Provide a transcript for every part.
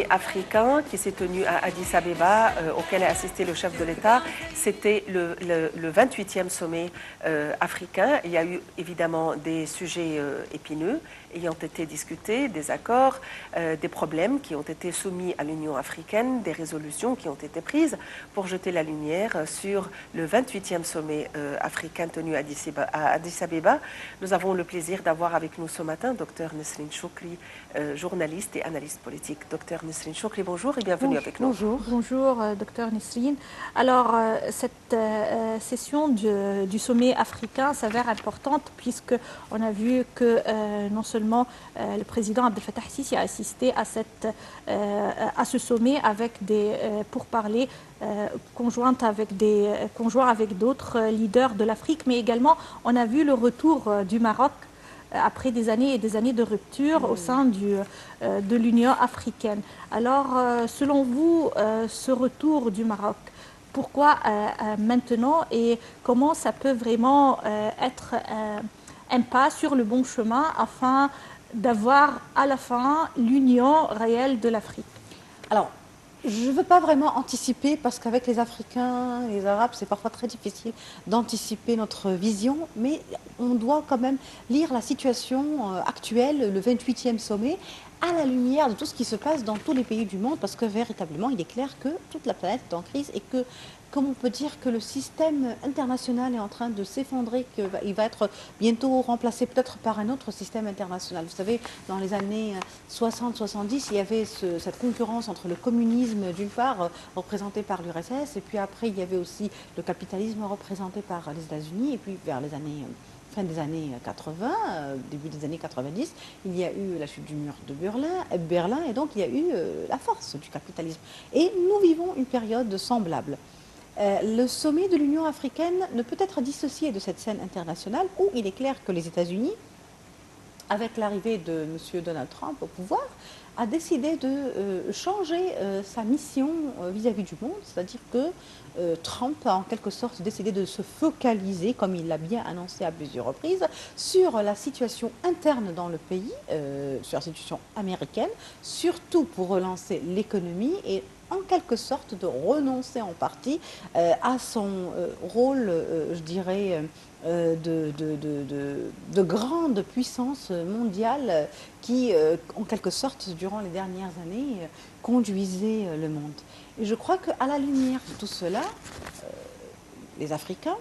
Africain qui s'est tenu à Addis Abeba, auquel a assisté le chef de l'État, c'était le 28e sommet africain. Il y a eu évidemment des sujets épineux ayant été discutés, des accords, des problèmes qui ont été soumis à l'Union africaine, des résolutions qui ont été prises pour jeter la lumière sur le 28e sommet africain tenu à Addis Abeba. Nous avons le plaisir d'avoir avec nous ce matin Dr Nesrine Choukri, journaliste et analyste politique. Dr Nesrine Choukri, bonjour et bienvenue avec nous. Bonjour, Dr Nesrine. Alors, cette session du sommet africain s'avère importante puisqu'on a vu que non seulement le président Abdel Fattah el-Sisi a assisté à ce sommet avec des pourparlers conjoints avec d'autres leaders de l'Afrique, mais également on a vu le retour du Maroc après des années et des années de rupture au sein de l'Union africaine. Alors, selon vous, ce retour du Maroc, pourquoi maintenant et comment ça peut vraiment être un pas sur le bon chemin afin d'avoir à la fin l'union réelle de l'Afrique? Alors, je ne veux pas vraiment anticiper parce qu'avec les Africains, les Arabes, c'est parfois très difficile d'anticiper notre vision, mais on doit quand même lire la situation actuelle, le 28e sommet, à la lumière de tout ce qui se passe dans tous les pays du monde, parce que véritablement, il est clair que toute la planète est en crise et que, comme on peut dire que le système international est en train de s'effondrer, qu'il va être bientôt remplacé peut-être par un autre système international. Vous savez, dans les années 60-70, il y avait cette concurrence entre le communisme d'une part, représenté par l'URSS, et puis après il y avait aussi le capitalisme représenté par les États-Unis, et puis vers les années... fin des années 80, début des années 90, il y a eu la chute du mur de Berlin et donc il y a eu la force du capitalisme. Et nous vivons une période semblable. Le sommet de l'Union africaine ne peut être dissocié de cette scène internationale où il est clair que les États-Unis, avec l'arrivée de M. Donald Trump au pouvoir, a décidé de changer sa mission vis-à-vis du monde, c'est-à-dire que Trump a en quelque sorte décidé de se focaliser, comme il l'a bien annoncé à plusieurs reprises, sur la situation interne dans le pays, sur la situation américaine, surtout pour relancer l'économie et en quelque sorte de renoncer en partie à son rôle, je dirais, de grande puissance mondiale qui, en quelque sorte, durant les dernières années, conduisait le monde. Et je crois qu'à la lumière de tout cela, les Africains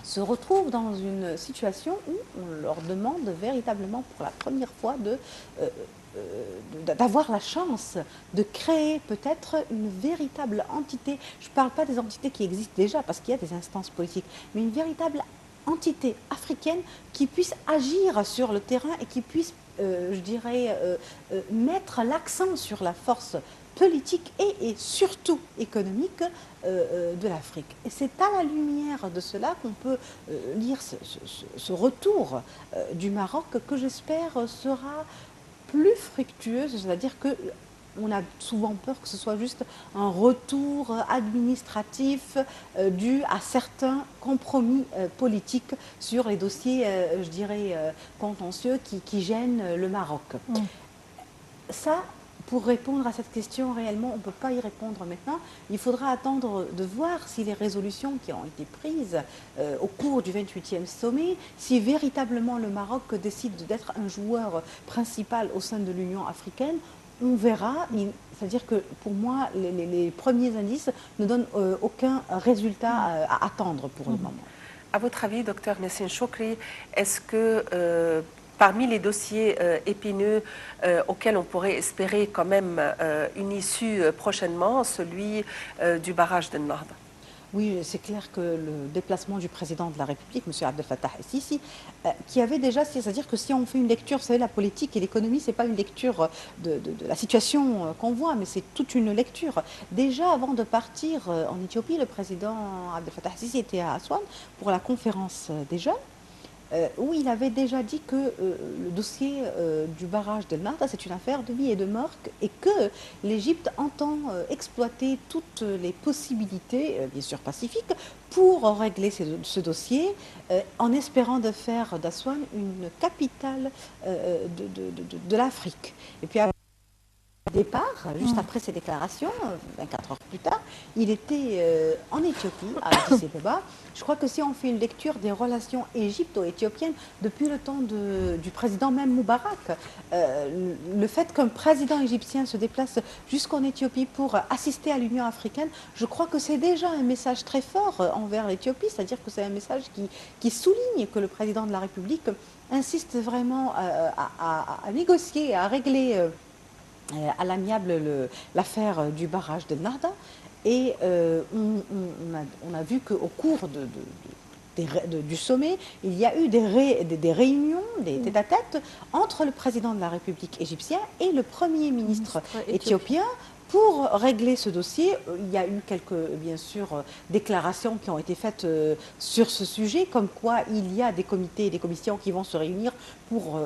se retrouvent dans une situation où on leur demande véritablement pour la première fois d'avoir la chance de créer peut-être une véritable entité. Je ne parle pas des entités qui existent déjà parce qu'il y a des instances politiques, mais une véritable entité africaine qui puisse agir sur le terrain et qui puisse, je dirais, mettre l'accent sur la force politique et surtout économique de l'Afrique. Et c'est à la lumière de cela qu'on peut lire ce retour du Maroc que j'espère sera plus fructueuse, c'est-à-dire que on a souvent peur que ce soit juste un retour administratif dû à certains compromis politiques sur les dossiers, je dirais, contentieux qui gênent le Maroc. Ça, pour répondre à cette question, réellement, on ne peut pas y répondre maintenant. Il faudra attendre de voir si les résolutions qui ont été prises au cours du 28e sommet, si véritablement le Maroc décide d'être un joueur principal au sein de l'Union africaine, on verra. C'est-à-dire que pour moi, les premiers indices ne donnent aucun résultat à attendre pour le moment. À votre avis, Dr Nesrine Choukri, est-ce que parmi les dossiers épineux auxquels on pourrait espérer quand même une issue prochainement, celui du barrage de Nahda? Oui, c'est clair que le déplacement du président de la République, M. Abdel Fattah el-Sisi, qui avait déjà, c'est-à-dire que si on fait une lecture, vous savez, la politique et l'économie, ce n'est pas une lecture de la situation qu'on voit, mais c'est toute une lecture. Déjà, avant de partir en Éthiopie, le président Abdel Fattah el-Sisi était à Aswan pour la conférence des jeunes, où il avait déjà dit que le dossier du barrage d'El Nahda, c'est une affaire de vie et de mort et que l'Égypte entend exploiter toutes les possibilités, bien sûr pacifiques, pour régler ce dossier, en espérant de faire d'Aswan une capitale de l'Afrique. Et puis départ, juste après ces déclarations, 24 heures plus tard, il était en Éthiopie, à Addis Abeba. Je crois que si on fait une lecture des relations égypto-éthiopiennes depuis le temps du président même Moubarak, le fait qu'un président égyptien se déplace jusqu'en Éthiopie pour assister à l'Union africaine, je crois que c'est déjà un message très fort envers l'Éthiopie, c'est-à-dire que c'est un message qui souligne que le président de la République insiste vraiment à négocier, à régler à l'amiable l'affaire du barrage de Narda. Et on a vu qu'au cours du sommet, il y a eu des réunions, des tête-à-tête entre le président de la République égyptienne et le Premier ministre éthiopien. Pour régler ce dossier, il y a eu quelques, bien sûr, déclarations qui ont été faites sur ce sujet, comme quoi il y a des comités et des commissions qui vont se réunir pour,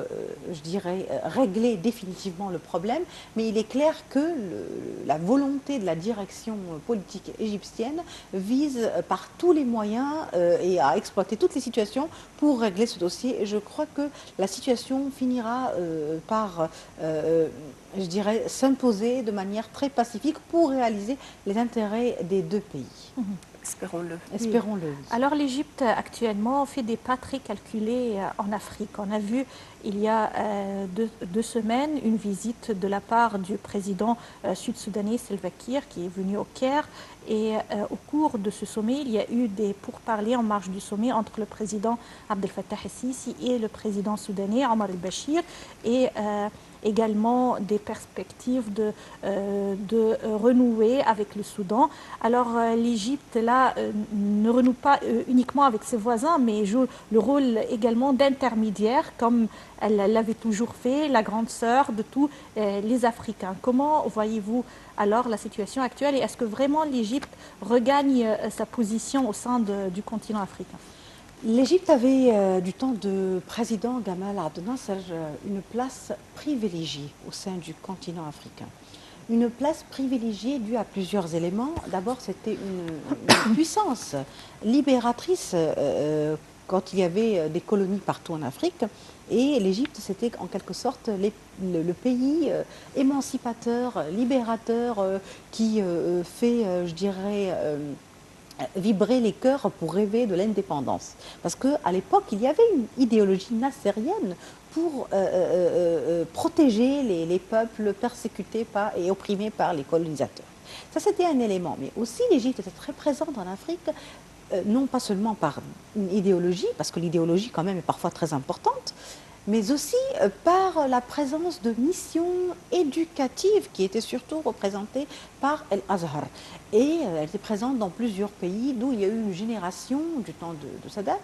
je dirais, régler définitivement le problème. Mais il est clair que la volonté de la direction politique égyptienne vise par tous les moyens et à exploiter toutes les situations pour régler ce dossier. Et je crois que la situation finira par je dirais, s'imposer de manière très pacifique pour réaliser les intérêts des deux pays. Espérons-le. Espérons-le. Oui. Alors l'Égypte actuellement fait des pas très calculés en Afrique. On a vu il y a deux semaines une visite de la part du président sud-soudanais Salva Kiir qui est venu au Caire. Et au cours de ce sommet, il y a eu des pourparlers en marge du sommet entre le président Abdel Fattah el-Sisi et le président soudanais Omar el-Bashir. Et également des perspectives de renouer avec le Soudan. Alors l'Égypte, là, ne renoue pas uniquement avec ses voisins, mais joue le rôle également d'intermédiaire, comme elle l'avait toujours fait, la grande sœur de tous les Africains. Comment voyez-vous alors la situation actuelle et est-ce que vraiment l'Égypte regagne sa position au sein du continent africain ? L'Égypte avait, du temps de président Gamal Abdel Nasser, une place privilégiée au sein du continent africain. Une place privilégiée due à plusieurs éléments. D'abord, c'était une puissance libératrice quand il y avait des colonies partout en Afrique. Et l'Égypte, c'était en quelque sorte le pays émancipateur, libérateur, qui fait, je dirais, vibrer les cœurs pour rêver de l'indépendance. Parce qu'à l'époque, il y avait une idéologie nassérienne pour protéger les peuples persécutés et opprimés par les colonisateurs. Ça, c'était un élément. Mais aussi, l'Égypte était très présente en Afrique, non pas seulement par une idéologie, parce que l'idéologie, quand même, est parfois très importante, mais aussi par la présence de missions éducatives qui étaient surtout représentées par El Azhar. Et elle était présente dans plusieurs pays, d'où il y a eu une génération du temps de Sadat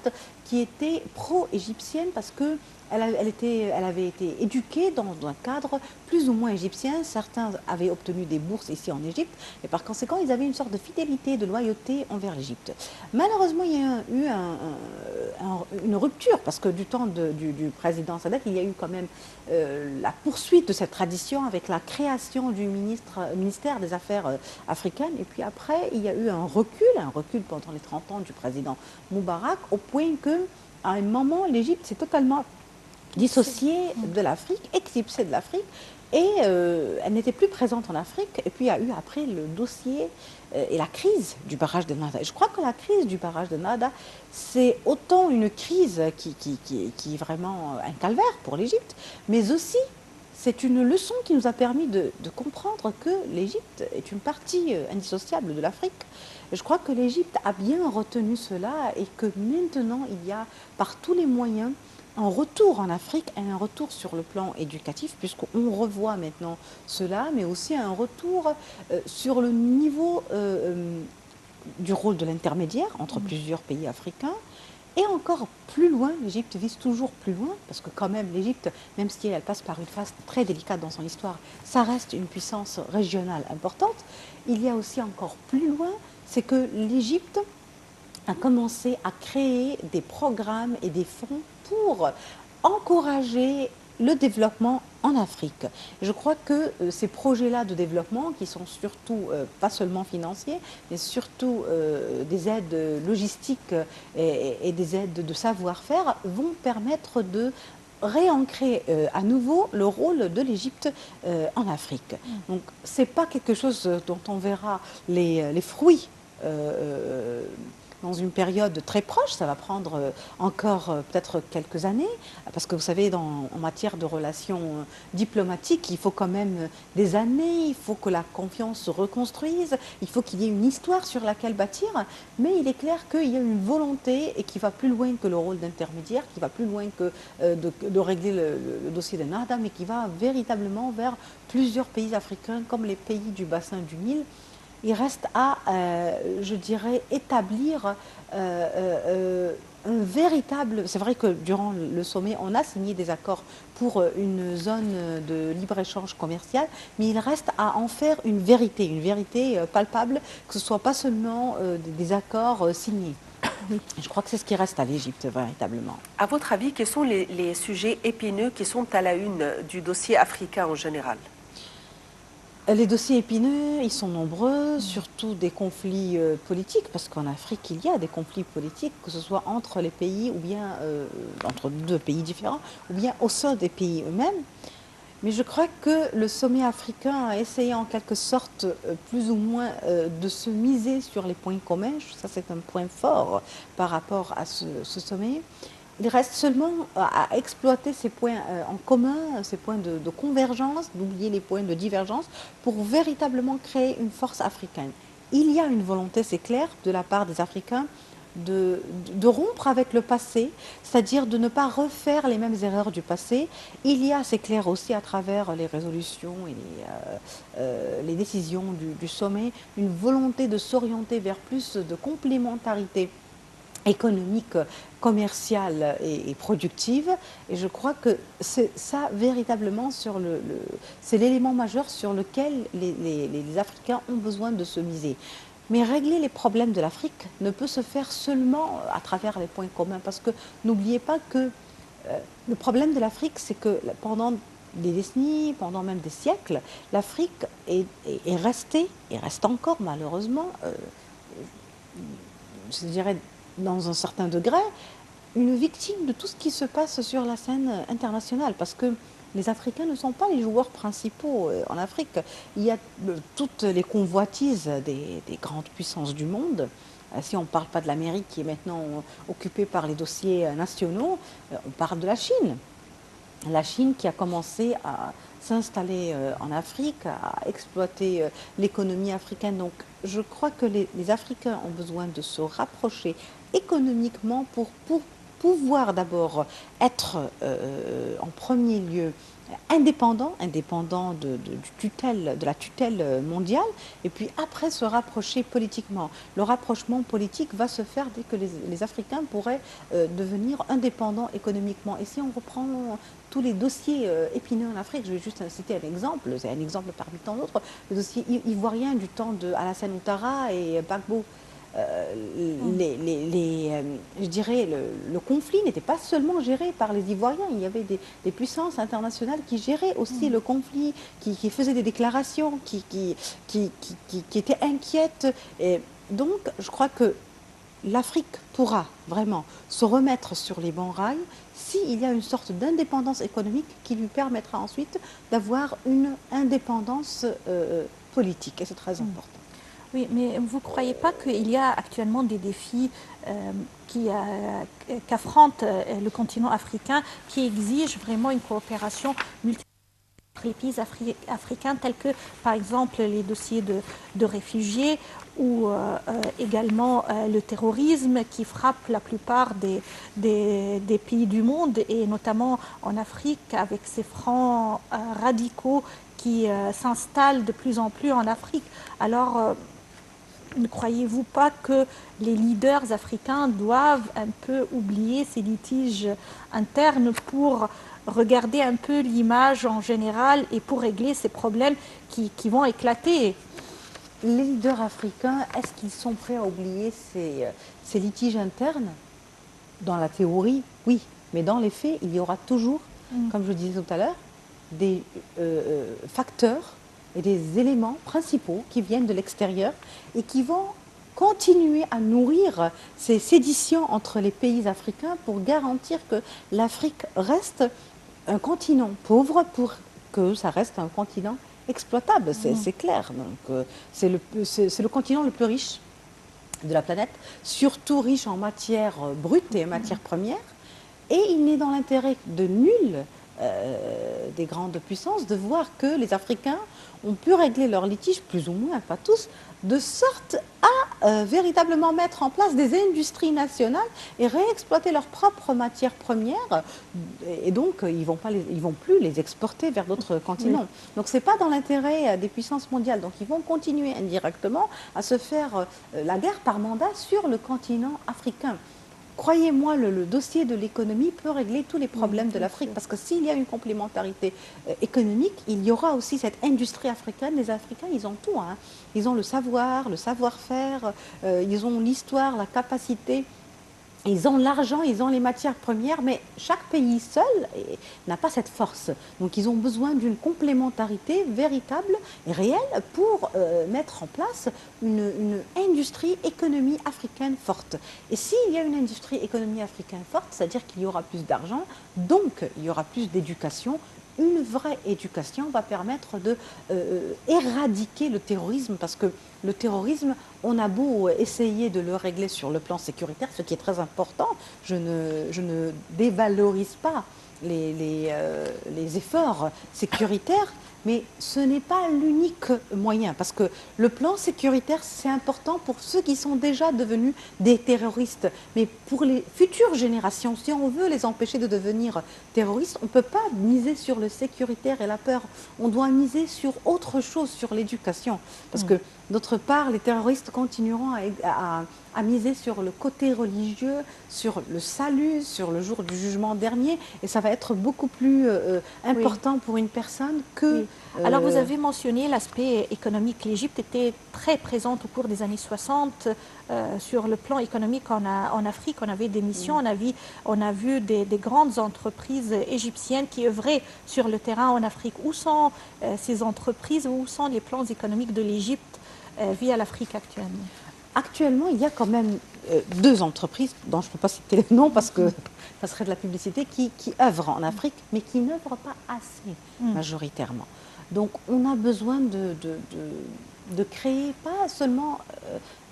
qui était pro-égyptienne parce que elle avait été éduquée dans un cadre plus ou moins égyptien. Certains avaient obtenu des bourses ici en Égypte et par conséquent, ils avaient une sorte de fidélité, de loyauté envers l'Égypte. Malheureusement, il y a eu une rupture parce que du temps du président Sadat, il y a eu quand même la poursuite de cette tradition avec la création du ministère des Affaires africaines. Et puis après, il y a eu un recul pendant les 30 ans du président Moubarak, au point qu'à un moment, l'Égypte s'est totalement dissociée de l'Afrique, éclipsée de l'Afrique, et elle n'était plus présente en Afrique. Et puis il y a eu après le dossier et la crise du barrage de Nada. Et je crois que la crise du barrage de Nada, c'est autant une crise qui est vraiment un calvaire pour l'Égypte, mais aussi c'est une leçon qui nous a permis de comprendre que l'Égypte est une partie indissociable de l'Afrique. Je crois que l'Égypte a bien retenu cela et que maintenant il y a par tous les moyens un retour en Afrique et un retour sur le plan éducatif, puisqu'on revoit maintenant cela, mais aussi un retour sur le niveau du rôle de l'intermédiaire entre plusieurs pays africains. Et encore plus loin, l'Égypte vise toujours plus loin, parce que quand même l'Égypte, même si elle passe par une phase très délicate dans son histoire, ça reste une puissance régionale importante. Il y a aussi encore plus loin, c'est que l'Égypte a commencé à créer des programmes et des fonds pour encourager le développement en Afrique. Je crois que ces projets-là de développement, qui sont surtout pas seulement financiers, mais surtout des aides logistiques et des aides de savoir-faire, vont permettre de réancrer à nouveau le rôle de l'Égypte en Afrique. Donc ce n'est pas quelque chose dont on verra les fruits dans une période très proche, ça va prendre encore peut-être quelques années, parce que vous savez, en matière de relations diplomatiques, il faut quand même des années, il faut que la confiance se reconstruise, il faut qu'il y ait une histoire sur laquelle bâtir, mais il est clair qu'il y a une volonté et qui va plus loin que le rôle d'intermédiaire, qui va plus loin que de régler le dossier de Nahda, mais qui va véritablement vers plusieurs pays africains, comme les pays du bassin du Nil. Il reste à, je dirais, établir un véritable... C'est vrai que durant le sommet, on a signé des accords pour une zone de libre-échange commercial, mais il reste à en faire une vérité palpable, que ce ne soit pas seulement des accords signés. Je crois que c'est ce qui reste à l'Égypte, véritablement. À votre avis, quels sont les sujets épineux qui sont à la une du dossier africain en général? Les dossiers épineux, ils sont nombreux, surtout des conflits politiques, parce qu'en Afrique, il y a des conflits politiques, que ce soit entre les pays ou bien entre deux pays différents, ou bien au sein des pays eux-mêmes. Mais je crois que le sommet africain a essayé en quelque sorte, plus ou moins, de se miser sur les points communs. Ça, c'est un point fort par rapport à ce sommet. Il reste seulement à exploiter ces points en commun, ces points de convergence, d'oublier les points de divergence, pour véritablement créer une force africaine. Il y a une volonté, c'est clair, de la part des Africains, de rompre avec le passé, c'est-à-dire de ne pas refaire les mêmes erreurs du passé. Il y a, c'est clair aussi à travers les résolutions et les décisions du sommet, une volonté de s'orienter vers plus de complémentarité économique, commerciale et productive. Et je crois que c'est ça véritablement c'est l'élément majeur sur lequel les Africains ont besoin de se miser. Mais régler les problèmes de l'Afrique ne peut se faire seulement à travers les points communs, parce que n'oubliez pas que le problème de l'Afrique, c'est que pendant des décennies, pendant même des siècles, l'Afrique est restée, et reste encore malheureusement, je dirais, dans un certain degré, une victime de tout ce qui se passe sur la scène internationale, parce que les Africains ne sont pas les joueurs principaux en Afrique. Il y a toutes les convoitises des grandes puissances du monde. Si on ne parle pas de l'Amérique qui est maintenant occupée par les dossiers nationaux, on parle de la Chine. La Chine qui a commencé à s'installer en Afrique, à exploiter l'économie africaine. Donc je crois que les Africains ont besoin de se rapprocher économiquement pour pouvoir d'abord être en premier lieu indépendant de la tutelle mondiale, et puis après se rapprocher politiquement. Le rapprochement politique va se faire dès que les Africains pourraient devenir indépendants économiquement. Et si on reprend tous les dossiers épineux en Afrique, je vais juste citer un exemple, c'est un exemple parmi tant d'autres, le dossier ivoirien du temps de Alassane Ouattara et Gbagbo. Je dirais, le conflit n'était pas seulement géré par les Ivoiriens, il y avait des puissances internationales qui géraient aussi le conflit, qui faisaient des déclarations, qui étaient inquiètes. Et donc, je crois que l'Afrique pourra vraiment se remettre sur les bons rails s'il y a une sorte d'indépendance économique qui lui permettra ensuite d'avoir une indépendance politique. Et c'est très important. Oui, mais vous ne croyez pas qu'il y a actuellement des défis qu'affronte le continent africain, qui exigent vraiment une coopération multilatéral entre les pays africains, tels que par exemple les dossiers de réfugiés ou également le terrorisme qui frappe la plupart des pays du monde, et notamment en Afrique avec ces fronts radicaux qui s'installent de plus en plus en Afrique. Alors, ne croyez-vous pas que les leaders africains doivent un peu oublier ces litiges internes pour regarder un peu l'image en général et pour régler ces problèmes qui vont éclater? Les leaders africains, est-ce qu'ils sont prêts à oublier ces litiges internes? Dans la théorie, oui, mais dans les faits, il y aura toujours, comme je disais tout à l'heure, des facteurs et des éléments principaux qui viennent de l'extérieur et qui vont continuer à nourrir ces séditions entre les pays africains pour garantir que l'Afrique reste un continent pauvre pour que ça reste un continent exploitable, c'est clair. Donc, c'est le continent le plus riche de la planète, surtout riche en matières brutes et matières premières. Et il n'est dans l'intérêt de nul des grandes puissances de voir que les Africains ont pu régler leurs litiges, plus ou moins, pas tous, de sorte à véritablement mettre en place des industries nationales et réexploiter leurs propres matières premières. Et donc, ils vont plus les exporter vers d'autres continents. Donc, ce n'est pas dans l'intérêt des puissances mondiales. Donc, ils vont continuer indirectement à se faire la guerre par mandat sur le continent africain. Croyez-moi, le dossier de l'économie peut régler tous les problèmes de l'Afrique, parce que s'il y a une complémentarité économique, il y aura aussi cette industrie africaine. Les Africains, ils ont tout, hein. Ils ont le savoir-faire, ils ont l'histoire, la capacité. Ils ont l'argent, ils ont les matières premières, mais chaque pays seul n'a pas cette force. Donc ils ont besoin d'une complémentarité véritable et réelle pour mettre en place une industrie économie africaine forte. Et s'il y a une industrie économie africaine forte, c'est-à-dire qu'il y aura plus d'argent, donc il y aura plus d'éducation. Une vraie éducation va permettre de éradiquer le terrorisme, parce que le terrorisme, on a beau essayer de le régler sur le plan sécuritaire, ce qui est très important, je ne dévalorise pas les efforts sécuritaires, mais ce n'est pas l'unique moyen, parce que le plan sécuritaire, c'est important pour ceux qui sont déjà devenus des terroristes. Mais pour les futures générations, si on veut les empêcher de devenir terroristes, on ne peut pas miser sur le sécuritaire et la peur. On doit miser sur autre chose, sur l'éducation. Parce que, d'autre part, les terroristes continueront à miser sur le côté religieux, sur le salut, sur le jour du jugement dernier, et ça va être beaucoup plus important pour une personne que... Alors vous avez mentionné l'aspect économique. L'Égypte était très présente au cours des années 60 sur le plan économique en Afrique. On avait des missions, on a vu des grandes entreprises égyptiennes qui œuvraient sur le terrain en Afrique. Où sont ces entreprises, où sont les plans économiques de l'Égypte via l'Afrique actuellement? Actuellement, il y a quand même deux entreprises, dont je ne peux pas citer les noms parce que ça serait de la publicité, qui œuvrent en Afrique, mais qui n'œuvrent pas assez majoritairement. Donc on a besoin de créer, pas seulement,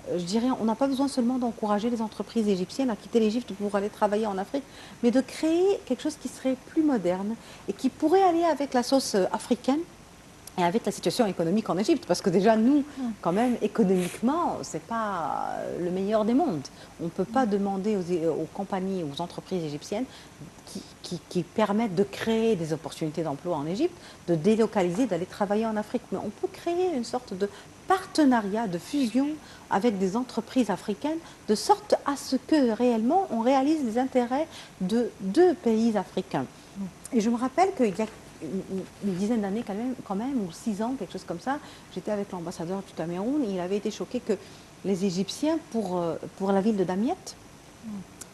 je dirais, on n'a pas besoin seulement d'encourager les entreprises égyptiennes à quitter l'Égypte pour aller travailler en Afrique, mais de créer quelque chose qui serait plus moderne et qui pourrait aller avec la sauce africaine et avec la situation économique en Égypte, parce que déjà nous, quand même, économiquement, c'est pas le meilleur des mondes. On ne peut pas demander aux compagnies, aux entreprises égyptiennes qui permettent de créer des opportunités d'emploi en Égypte, de délocaliser, d'aller travailler en Afrique. Mais on peut créer une sorte de partenariat, de fusion avec des entreprises africaines, de sorte à ce que réellement on réalise les intérêts de deux pays africains. Et je me rappelle qu'il y a une dizaine d'années quand même, ou 6 ans, quelque chose comme ça, j'étais avec l'ambassadeur du Cameroun et il avait été choqué que les Égyptiens, pour la ville de Damiette,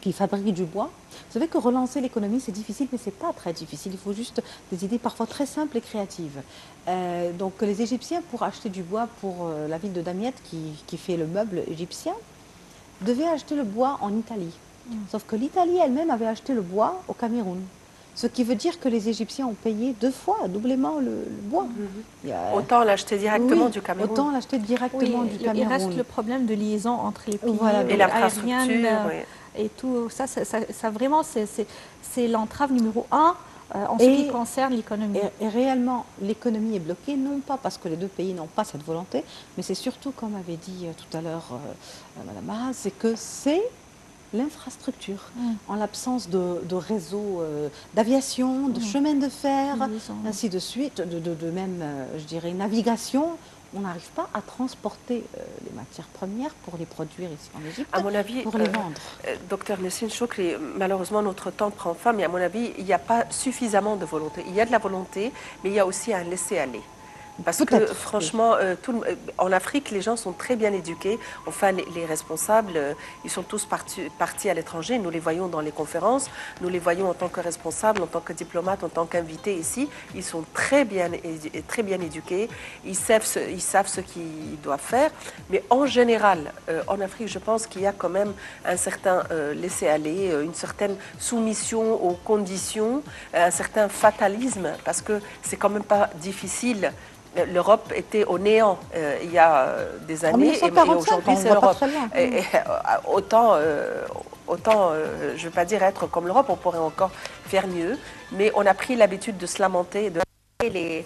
qui fabrique du bois, vous savez que relancer l'économie c'est difficile, mais c'est pas très difficile, il faut juste des idées parfois très simples et créatives. Donc les Égyptiens, pour acheter du bois pour la ville de Damiette, qui fait le meuble égyptien, devaient acheter le bois en Italie. Sauf que l'Italie elle-même avait acheté le bois au Cameroun. Ce qui veut dire que les Égyptiens ont payé 2 fois, doublement le bois. Autant l'acheter directement du Cameroun. Autant l'acheter directement du Cameroun. Il reste le problème de liaison entre les pays et l'infrastructure. Et tout ça, ça vraiment, c'est l'entrave numéro 1 en ce qui concerne l'économie. Et réellement, l'économie est bloquée, non pas parce que les deux pays n'ont pas cette volonté, mais c'est surtout, comme avait dit tout à l'heure Mme Marat, c'est que c'est l'infrastructure, en l'absence de réseaux d'aviation, de chemins de fer, ainsi de suite, de même, je dirais, navigation. On n'arrive pas à transporter les matières premières pour les produire ici en Égypte, à mon avis, pour les vendre. Docteur Nesrine Choukri, malheureusement notre temps prend fin, mais à mon avis, il n'y a pas suffisamment de volonté. Il y a de la volonté, mais il y a aussi un laisser-aller. Parce que Peut-être, franchement, en Afrique, les gens sont très bien éduqués. Enfin, les responsables, ils sont tous partis à l'étranger. Nous les voyons dans les conférences, nous les voyons en tant que responsables, en tant que diplomates, en tant qu'invités ici. Ils sont très bien éduqués. Ils savent ce qu'ils doivent faire. Mais en général, en Afrique, je pense qu'il y a quand même un certain laisser-aller, une certaine soumission aux conditions, un certain fatalisme, parce que c'est quand même pas difficile. L'Europe était au néant il y a des En années et 1945, aujourd'hui on c'est voit pas l'Europe. très loin. Autant, je ne veux pas dire être comme l'Europe, on pourrait encore faire mieux, mais on a pris l'habitude de se lamenter, de les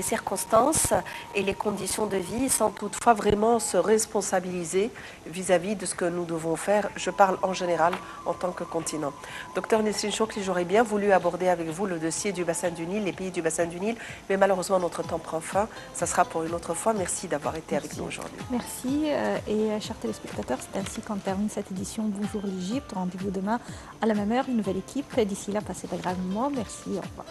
circonstances et les conditions de vie sans toutefois vraiment se responsabiliser vis-à-vis de ce que nous devons faire. Je parle en général en tant que continent. Docteur Nesrine Chokri, j'aurais bien voulu aborder avec vous le dossier du bassin du Nil, les pays du bassin du Nil, mais malheureusement notre temps prend fin. Ça sera pour une autre fois. Merci d'avoir été avec nous aujourd'hui. Merci et chers téléspectateurs, c'est ainsi qu'on termine cette édition Bonjour l'Égypte. Rendez-vous demain à la même heure, une nouvelle équipe. D'ici là, passez d'agréables moments. Merci, au revoir.